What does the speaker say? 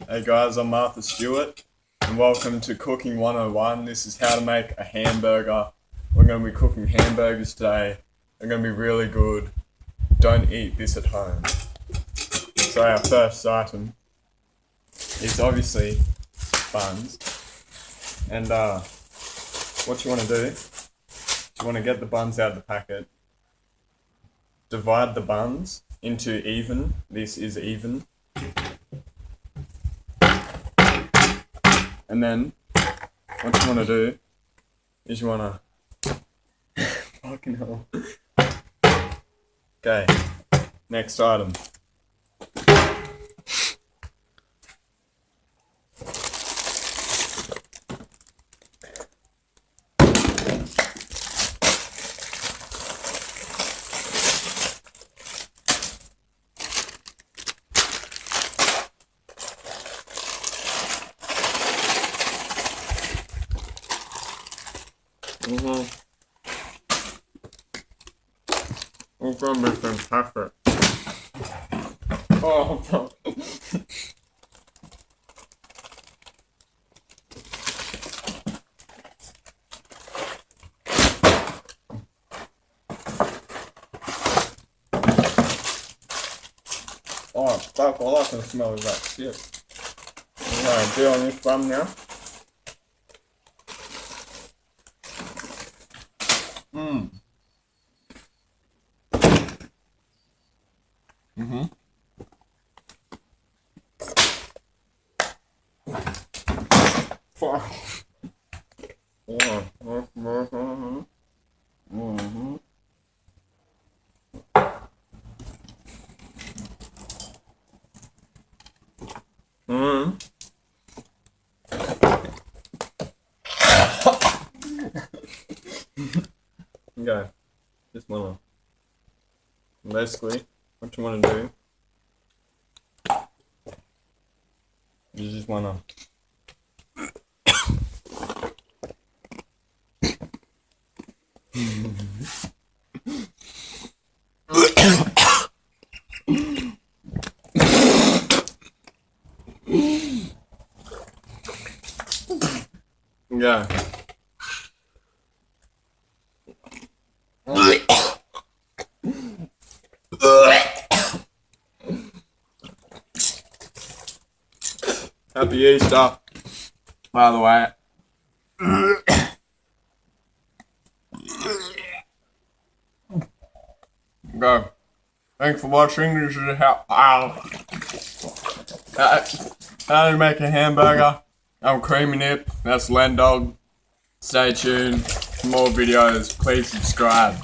Hey guys, I'm Martha Stewart and welcome to Cooking 101. This is how to make a hamburger. We're going to be cooking hamburgers today. They're going to be really good. Don't eat this at home. So our first item is obviously buns. And what you want to do is you want to get the buns out of the packet. Divide the buns into even. This is even. And then, what you want to do is you want to... Fucking hell. Okay, next item. It's gonna be fantastic. Oh, fuck. Oh, fuck, all I can smell is that shit. I'm gonna do on this bun now. Fuck. Okay, just wanna basically what you wanna do. You just wanna yeah. Happy Easter, by the way. Go. Thanks for watching. This is how to make a hamburger. I'm Creamynip. That's Len Dog. Stay tuned for more videos. Please subscribe.